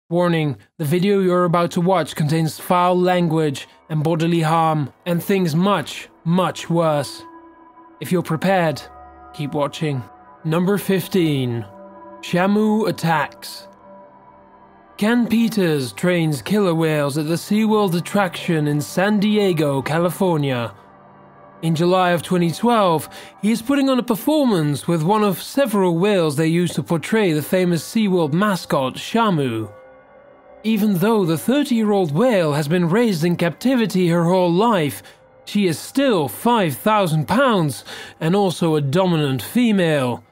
Warning, the video you're about to watch contains foul language and bodily harm, and things much, much worse. If you're prepared, keep watching. Number 15. Shamu Attacks. Ken Peters trains killer whales at the SeaWorld attraction in San Diego, California. In July of 2012, he is putting on a performance with one of several whales they use to portray the famous SeaWorld mascot, Shamu. Even though the 30-year-old whale has been raised in captivity her whole life, she is still 5,000 pounds and also a dominant female.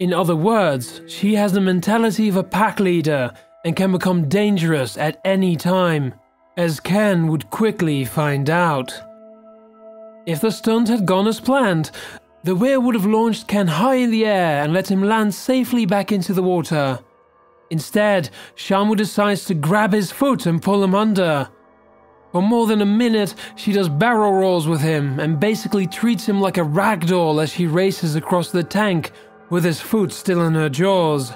In other words, she has the mentality of a pack leader and can become dangerous at any time, as Ken would quickly find out. If the stunt had gone as planned, the whale would have launched Ken high in the air and let him land safely back into the water. Instead, Shamu decides to grab his foot and pull him under. For more than a minute, she does barrel rolls with him and basically treats him like a ragdoll as she races across the tank with his foot still in her jaws.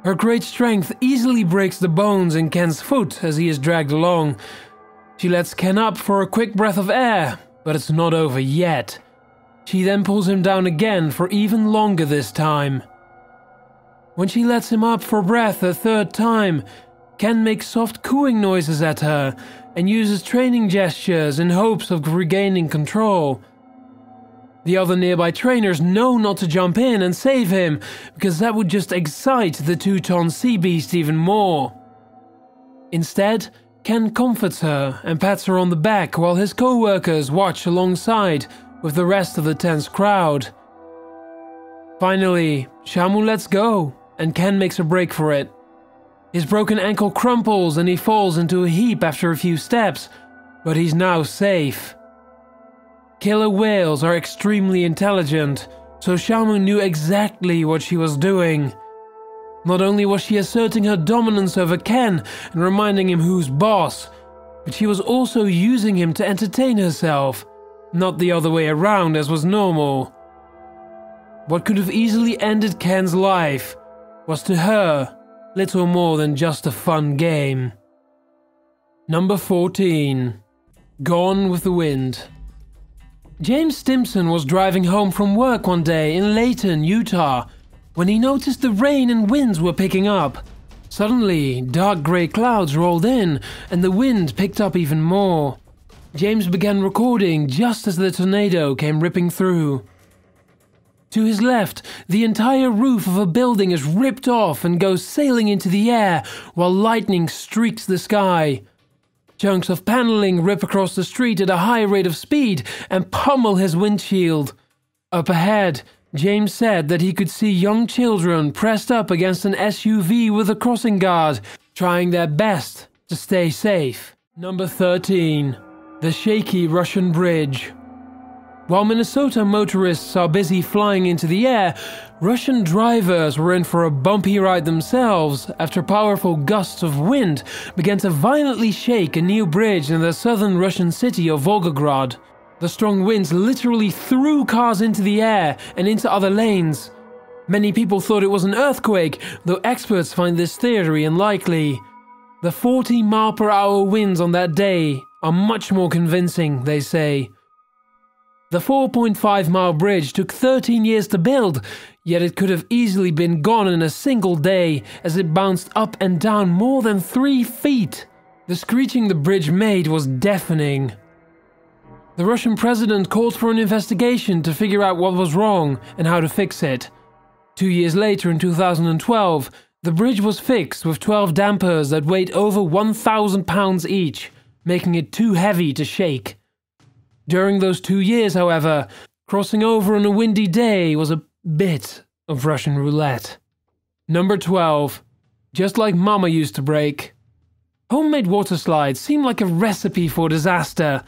Her great strength easily breaks the bones in Ken's foot as he is dragged along. She lets Ken up for a quick breath of air, but it's not over yet. She then pulls him down again for even longer this time. When she lets him up for breath a third time, Ken makes soft cooing noises at her and uses training gestures in hopes of regaining control. The other nearby trainers know not to jump in and save him because that would just excite the 2-ton sea beast even more. Instead, Ken comforts her and pats her on the back while his co-workers watch alongside with the rest of the tense crowd. Finally, Shamu lets go and Ken makes a break for it. His broken ankle crumples and he falls into a heap after a few steps, but he's now safe. Killer whales are extremely intelligent, so Shamu knew exactly what she was doing. Not only was she asserting her dominance over Ken and reminding him who's boss, but she was also using him to entertain herself, not the other way around as was normal. What could have easily ended Ken's life was to her little more than just a fun game. Number 14. Gone with the Wind. James Stimson was driving home from work one day in Layton, Utah, when he noticed the rain and winds were picking up. Suddenly, dark grey clouds rolled in and the wind picked up even more. James began recording just as the tornado came ripping through. To his left, the entire roof of a building is ripped off and goes sailing into the air while lightning streaks the sky. Chunks of paneling rip across the street at a high rate of speed and pummel his windshield. Up ahead, James said that he could see young children pressed up against an SUV with a crossing guard, trying their best to stay safe. Number 13. The Shaky Russian Bridge. While Minnesota motorists are busy flying into the air, Russian drivers were in for a bumpy ride themselves after powerful gusts of wind began to violently shake a new bridge in the southern Russian city of Volgograd. The strong winds literally threw cars into the air and into other lanes. Many people thought it was an earthquake, though experts find this theory unlikely. The 40-mile-per-hour winds on that day are much more convincing, they say. The 4.5-mile bridge took 13 years to build, yet it could have easily been gone in a single day as it bounced up and down more than 3 feet. The screeching the bridge made was deafening. The Russian president called for an investigation to figure out what was wrong and how to fix it. 2 years later, in 2012, the bridge was fixed with 12 dampers that weighed over 1,000 pounds each, making it too heavy to shake. During those 2 years, however, crossing over on a windy day was a bit of Russian roulette. Number 12. Just like Mama used to break. Homemade water slides seem like a recipe for disaster.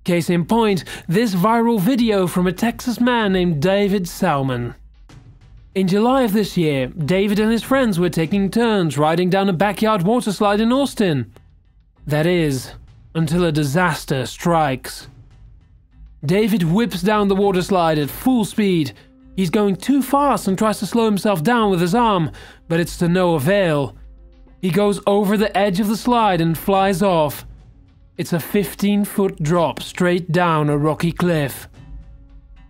Case in point, this viral video from a Texas man named David Salmon. In July of this year, David and his friends were taking turns riding down a backyard water slide in Austin. That is, until a disaster strikes. David whips down the water slide at full speed. He's going too fast and tries to slow himself down with his arm, but it's to no avail. He goes over the edge of the slide and flies off. It's a 15-foot drop straight down a rocky cliff.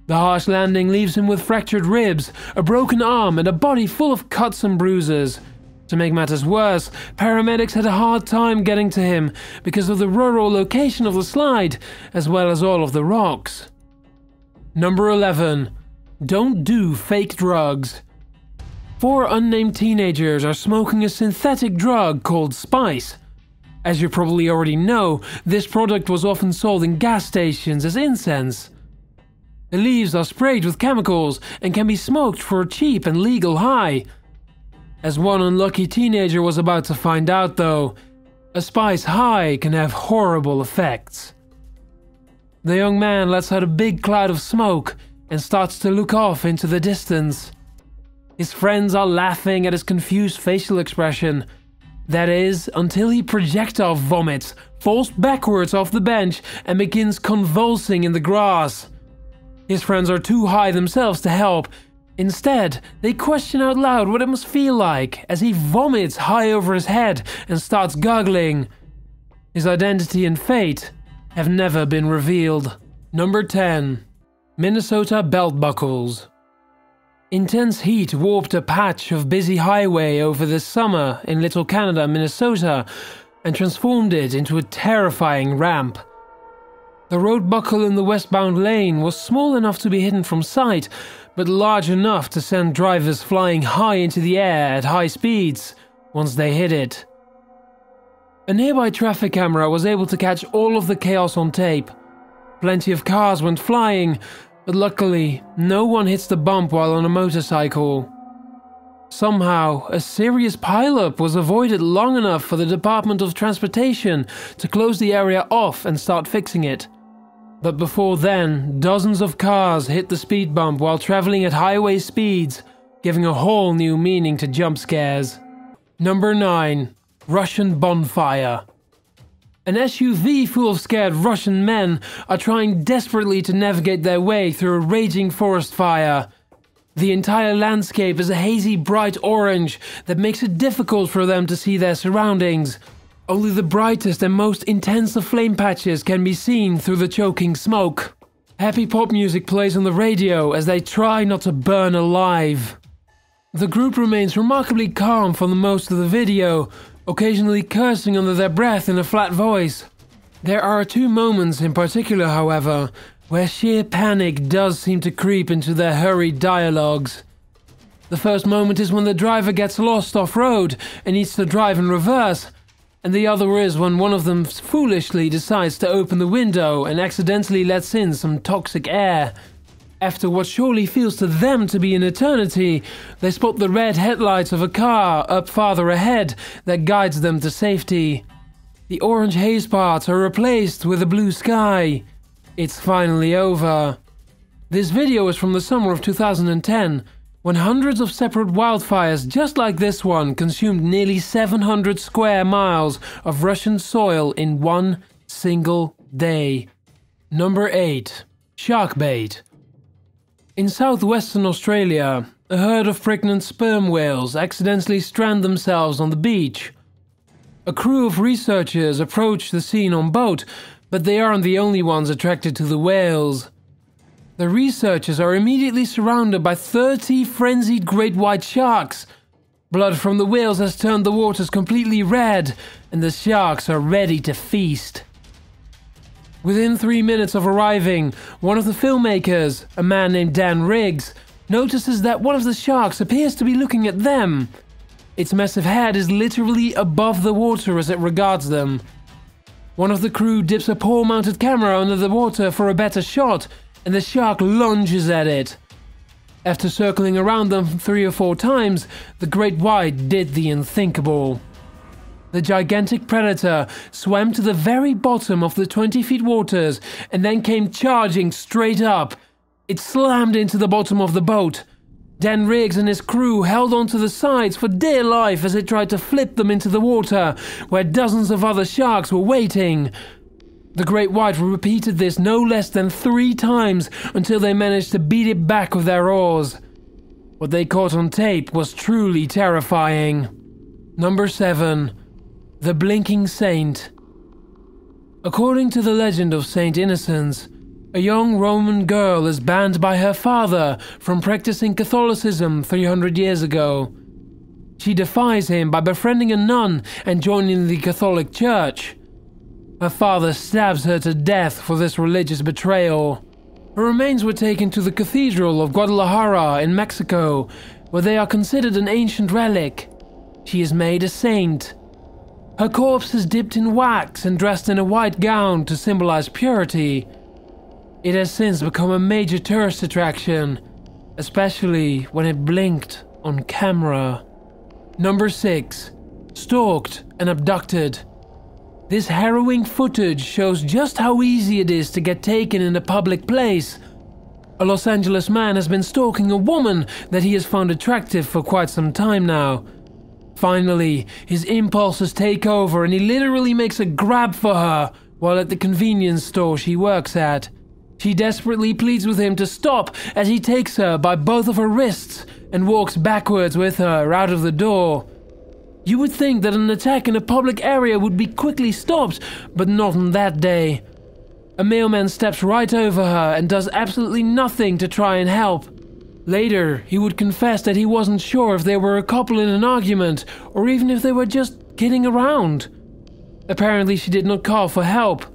The harsh landing leaves him with fractured ribs, a broken arm, and a body full of cuts and bruises. To make matters worse, paramedics had a hard time getting to him because of the rural location of the slide, as well as all of the rocks. Number 11. Don't do fake drugs. 4 unnamed teenagers are smoking a synthetic drug called spice. As you probably already know, this product was often sold in gas stations as incense. The leaves are sprayed with chemicals and can be smoked for a cheap and legal high. As one unlucky teenager was about to find out though, a spice high can have horrible effects. The young man lets out a big cloud of smoke and starts to look off into the distance. His friends are laughing at his confused facial expression. That is, until he projectile vomits, falls backwards off the bench and begins convulsing in the grass. His friends are too high themselves to help. Instead, they question out loud what it must feel like as he vomits high over his head and starts gurgling. His identity and fate have never been revealed. Number 10. Minnesota belt buckles. Intense heat warped a patch of busy highway over the summer in Little Canada, Minnesota, and transformed it into a terrifying ramp. The road buckle in the westbound lane was small enough to be hidden from sight, but large enough to send drivers flying high into the air at high speeds once they hit it. A nearby traffic camera was able to catch all of the chaos on tape. Plenty of cars went flying, but luckily, no one hits the bump while on a motorcycle. Somehow, a serious pileup was avoided long enough for the Department of Transportation to close the area off and start fixing it. But before then, dozens of cars hit the speed bump while traveling at highway speeds, giving a whole new meaning to jump scares. Number 9. Russian Bonfire. An SUV full of scared Russian men are trying desperately to navigate their way through a raging forest fire. The entire landscape is a hazy bright orange that makes it difficult for them to see their surroundings. Only the brightest and most intense of flame patches can be seen through the choking smoke. Happy pop music plays on the radio as they try not to burn alive. The group remains remarkably calm for the most of the video, occasionally cursing under their breath in a flat voice. There are 2 moments in particular, however, where sheer panic does seem to creep into their hurried dialogues. The first moment is when the driver gets lost off-road and needs to drive in reverse, and the other is when one of them foolishly decides to open the window and accidentally lets in some toxic air. After what surely feels to them to be an eternity, they spot the red headlights of a car up farther ahead that guides them to safety. The orange haze parts are replaced with a blue sky. It's finally over. This video is from the summer of 2010, when hundreds of separate wildfires just like this one consumed nearly 700 square miles of Russian soil in one single day. Number 8. Sharkbait. In southwestern Australia, a herd of pregnant sperm whales accidentally strand themselves on the beach. A crew of researchers approach the scene on boat, but they aren't the only ones attracted to the whales. The researchers are immediately surrounded by 30 frenzied great white sharks. Blood from the whales has turned the waters completely red, and the sharks are ready to feast. Within 3 minutes of arriving, one of the filmmakers, a man named Dan Riggs, notices that one of the sharks appears to be looking at them. Its massive head is literally above the water as it regards them. One of the crew dips a pole-mounted camera under the water for a better shot, and the shark lunges at it. After circling around them 3 or 4 times, the great white did the unthinkable. The gigantic predator swam to the very bottom of the 20-feet waters and then came charging straight up. It slammed into the bottom of the boat. Dan Riggs and his crew held onto the sides for dear life as it tried to flip them into the water, where dozens of other sharks were waiting. The great white repeated this no less than 3 times until they managed to beat it back with their oars. What they caught on tape was truly terrifying. Number 7. The Blinking Saint. According to the legend of Saint Innocence, a young Roman girl is banned by her father from practicing Catholicism 300 years ago. She defies him by befriending a nun and joining the Catholic Church. Her father stabs her to death for this religious betrayal. Her remains were taken to the Cathedral of Guadalajara in Mexico, where they are considered an ancient relic. She is made a saint. Her corpse is dipped in wax and dressed in a white gown to symbolize purity. It has since become a major tourist attraction, especially when it blinked on camera. Number 6. Stalked and Abducted. This harrowing footage shows just how easy it is to get taken in a public place. A Los Angeles man has been stalking a woman that he has found attractive for quite some time now. Finally, his impulses take over and he literally makes a grab for her while at the convenience store she works at. She desperately pleads with him to stop as he takes her by both of her wrists and walks backwards with her out of the door. You would think that an attack in a public area would be quickly stopped, but not on that day. A mailman steps right over her and does absolutely nothing to try and help. Later, he would confess that he wasn't sure if they were a couple in an argument or even if they were just kidding around. Apparently, she did not call for help.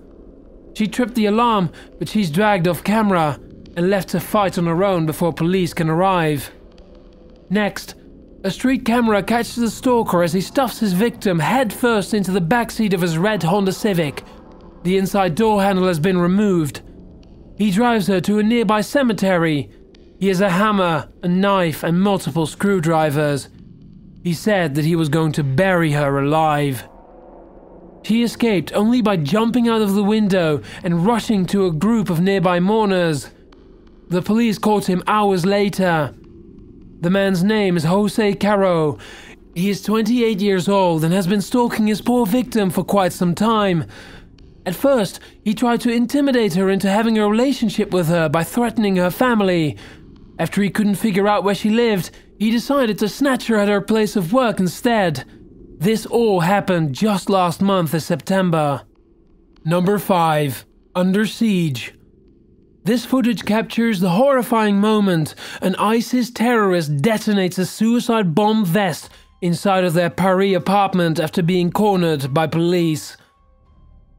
She tripped the alarm, but she's dragged off camera and left to fight on her own before police can arrive. Next, a street camera catches the stalker as he stuffs his victim headfirst into the backseat of his red Honda Civic. The inside door handle has been removed. He drives her to a nearby cemetery. He has a hammer, a knife, and multiple screwdrivers. He said that he was going to bury her alive. She escaped only by jumping out of the window and rushing to a group of nearby mourners. The police caught him hours later. The man's name is Jose Caro. He is 28 years old and has been stalking his poor victim for quite some time. At first, he tried to intimidate her into having a relationship with her by threatening her family. After he couldn't figure out where she lived, he decided to snatch her at her place of work instead. This all happened just last month in September. Number 5. Under Siege. This footage captures the horrifying moment an ISIS terrorist detonates a suicide bomb vest inside of their Paris apartment after being cornered by police.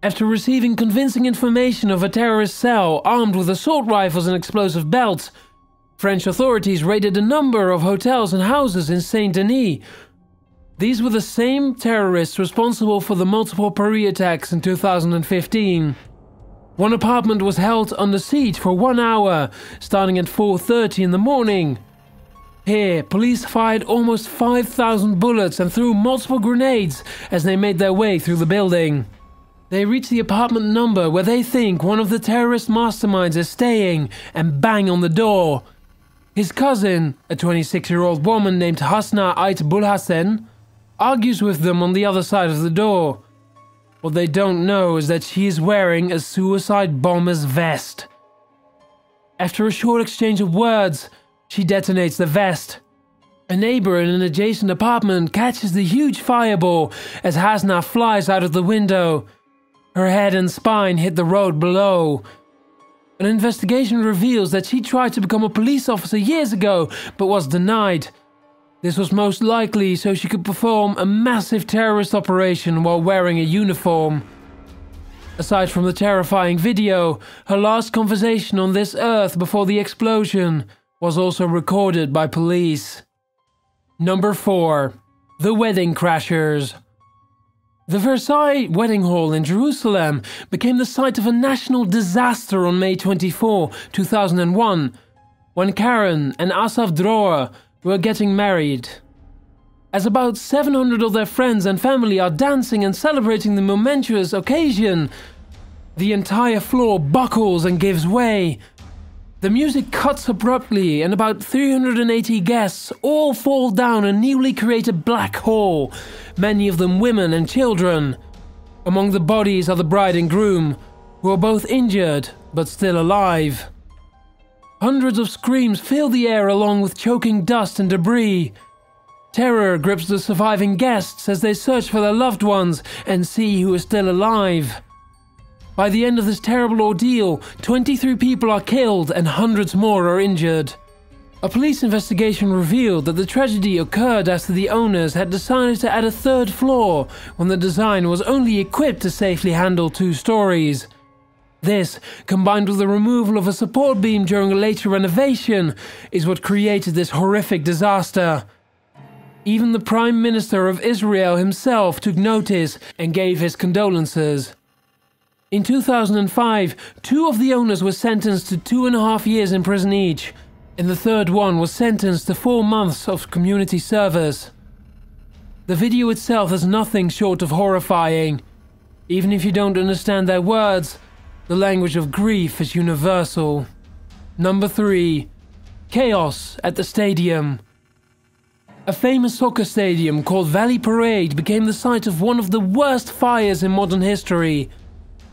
After receiving convincing information of a terrorist cell armed with assault rifles and explosive belts, French authorities raided a number of hotels and houses in Saint-Denis. These were the same terrorists responsible for the multiple Paris attacks in 2015. One apartment was held under siege for 1 hour, starting at 4:30 in the morning. Here, police fired almost 5,000 bullets and threw multiple grenades as they made their way through the building. They reach the apartment number where they think one of the terrorist masterminds is staying and bang on the door. His cousin, a 26-year-old woman named Hasna Ait Bulhassen, argues with them on the other side of the door. What they don't know is that she is wearing a suicide bomber's vest. After a short exchange of words, she detonates the vest. A neighbor in an adjacent apartment catches the huge fireball as Hasna flies out of the window. Her head and spine hit the road below. An investigation reveals that she tried to become a police officer years ago, but was denied. This was most likely so she could perform a massive terrorist operation while wearing a uniform. Aside from the terrifying video, her last conversation on this earth before the explosion was also recorded by police. Number 4. The Wedding Crashers. The Versailles Wedding Hall in Jerusalem became the site of a national disaster on May 24, 2001, when Karen and Asaf Droer were getting married. As about 700 of their friends and family are dancing and celebrating the momentous occasion, the entire floor buckles and gives way. The music cuts abruptly and about 380 guests all fall down a newly created black hole, many of them women and children. Among the bodies are the bride and groom, who are both injured but still alive. Hundreds of screams fill the air along with choking dust and debris. Terror grips the surviving guests as they search for their loved ones and see who is still alive. By the end of this terrible ordeal, 23 people are killed and hundreds more are injured. A police investigation revealed that the tragedy occurred after the owners had decided to add a third floor when the design was only equipped to safely handle 2 stories. This, combined with the removal of a support beam during a later renovation, is what created this horrific disaster. Even the Prime Minister of Israel himself took notice and gave his condolences. In 2005, 2 of the owners were sentenced to 2.5 years in prison each, and the third one was sentenced to 4 months of community service. The video itself is nothing short of horrifying. Even if you don't understand their words, the language of grief is universal. Number 3. Chaos at the stadium. A famous soccer stadium called Valley Parade became the site of one of the worst fires in modern history.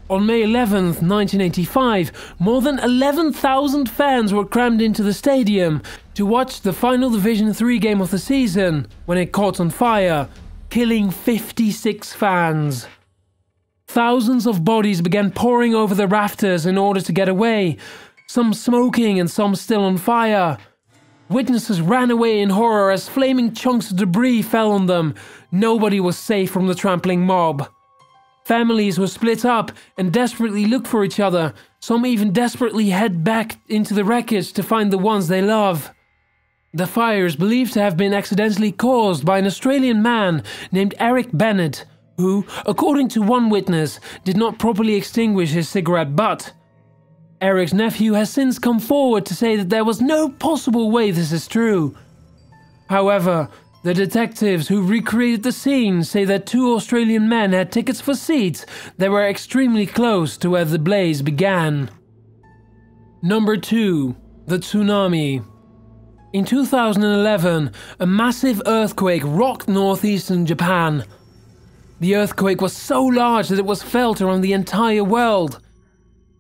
On May 11, 1985, more than 11,000 fans were crammed into the stadium to watch the final Division 3 game of the season when it caught on fire, killing 56 fans. Thousands of bodies began pouring over the rafters in order to get away, some smoking and some still on fire. Witnesses ran away in horror as flaming chunks of debris fell on them. Nobody was safe from the trampling mob. Families were split up and desperately looked for each other. Some even desperately head back into the wreckage to find the ones they love. The fire is believed to have been accidentally caused by an Australian man named Eric Bennett, who, according to one witness, did not properly extinguish his cigarette butt. Eric's nephew has since come forward to say that there was no possible way this is true. However, the detectives who recreated the scene say that 2 Australian men had tickets for seats that were extremely close to where the blaze began. Number 2. The Tsunami. In 2011, a massive earthquake rocked northeastern Japan. The earthquake was so large that it was felt around the entire world.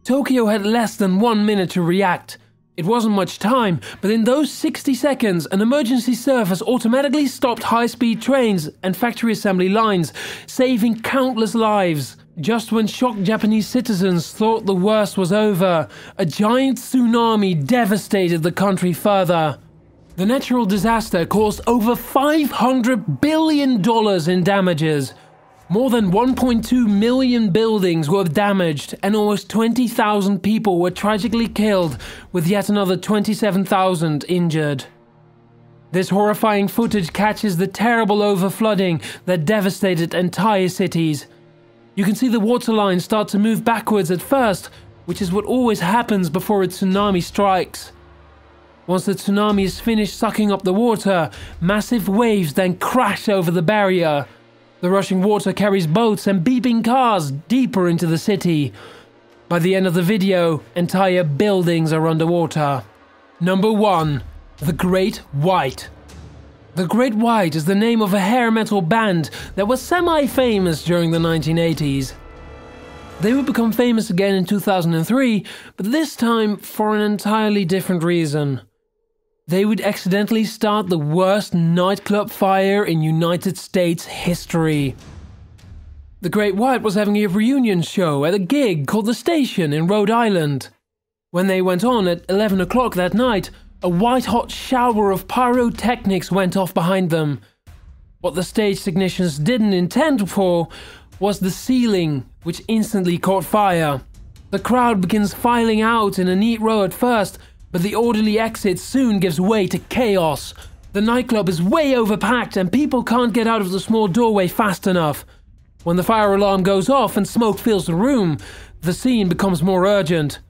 Tokyo had less than 1 minute to react. It wasn't much time, but in those 60 seconds, an emergency service automatically stopped high-speed trains and factory assembly lines, saving countless lives. Just when shocked Japanese citizens thought the worst was over, a giant tsunami devastated the country further. The natural disaster caused over $500 billion in damages. More than 1.2 million buildings were damaged and almost 20,000 people were tragically killed, with yet another 27,000 injured. This horrifying footage catches the terrible overflooding that devastated entire cities. You can see the waterline start to move backwards at first, which is what always happens before a tsunami strikes. Once the tsunami is finished sucking up the water, massive waves then crash over the barrier. The rushing water carries boats and beeping cars deeper into the city. By the end of the video, entire buildings are underwater. Number 1. The Great White. The Great White is the name of a hair metal band that was semi-famous during the 1980s. They would become famous again in 2003, but this time for an entirely different reason. They would accidentally start the worst nightclub fire in United States history. The Great White was having a reunion show at a gig called The Station in Rhode Island. When they went on at 11 o'clock that night, a white-hot shower of pyrotechnics went off behind them. What the stage technicians didn't intend for was the ceiling, which instantly caught fire. The crowd begins filing out in a neat row at first, but the orderly exit soon gives way to chaos. The nightclub is way overpacked and people can't get out of the small doorway fast enough. When the fire alarm goes off and smoke fills the room, the scene becomes more urgent.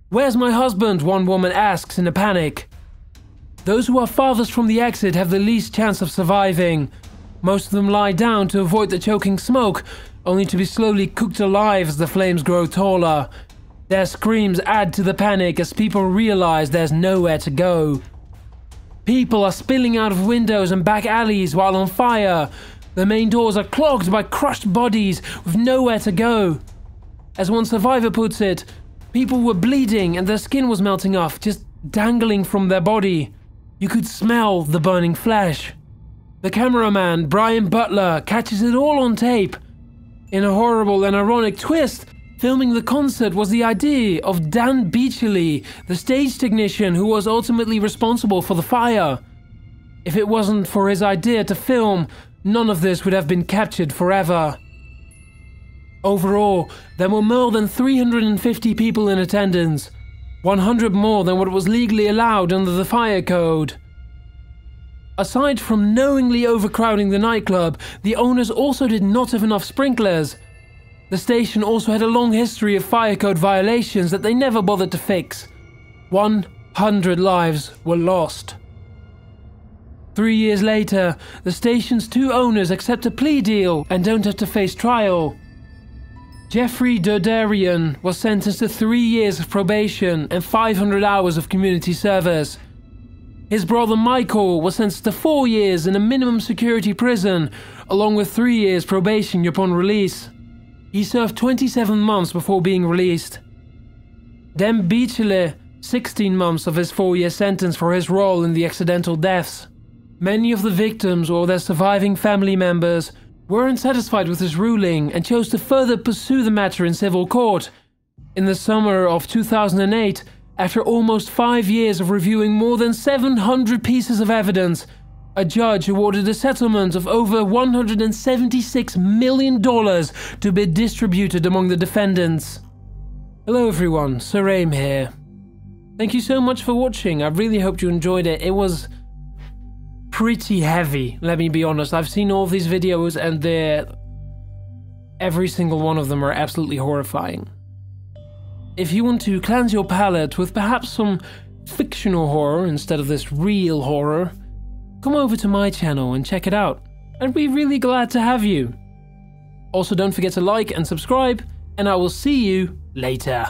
"Where's my husband?" one woman asks in a panic. Those who are farthest from the exit have the least chance of surviving. Most of them lie down to avoid the choking smoke, only to be slowly cooked alive as the flames grow taller. Their screams add to the panic as people realize there's nowhere to go. People are spilling out of windows and back alleys while on fire. The main doors are clogged by crushed bodies with nowhere to go. As one survivor puts it, people were bleeding and their skin was melting off, just dangling from their body. You could smell the burning flesh. The cameraman, Brian Butler, catches it all on tape. In a horrible and ironic twist, filming the concert was the idea of Dan Beachley, the stage technician who was ultimately responsible for the fire. If it wasn't for his idea to film, none of this would have been captured forever. Overall, there were more than 350 people in attendance, 100 more than what was legally allowed under the fire code. Aside from knowingly overcrowding the nightclub, the owners also did not have enough sprinklers. The station also had a long history of fire code violations that they never bothered to fix. 100 lives were lost. 3 years later, the station's 2 owners accept a plea deal and don't have to face trial. Jeffrey Derderian was sentenced to 3 years of probation and 500 hours of community service. His brother Michael was sentenced to 4 years in a minimum security prison, along with 3 years probation upon release. He served 27 months before being released. Dan Beachley, 16 months of his 4-year sentence for his role in the accidental deaths. Many of the victims or their surviving family members weren't satisfied with his ruling and chose to further pursue the matter in civil court. In the summer of 2008, after almost 5 years of reviewing more than 700 pieces of evidence, a judge awarded a settlement of over $176 million to be distributed among the defendants. Hello everyone, Sir Aim here. Thank you so much for watching. I really hope you enjoyed it. It was pretty heavy, let me be honest. I've seen all of these videos and every single one of them are absolutely horrifying. If you want to cleanse your palate with perhaps some fictional horror instead of this real horror, come over to my channel and check it out. I'd be really glad to have you. Also, don't forget to like and subscribe, and I will see you later.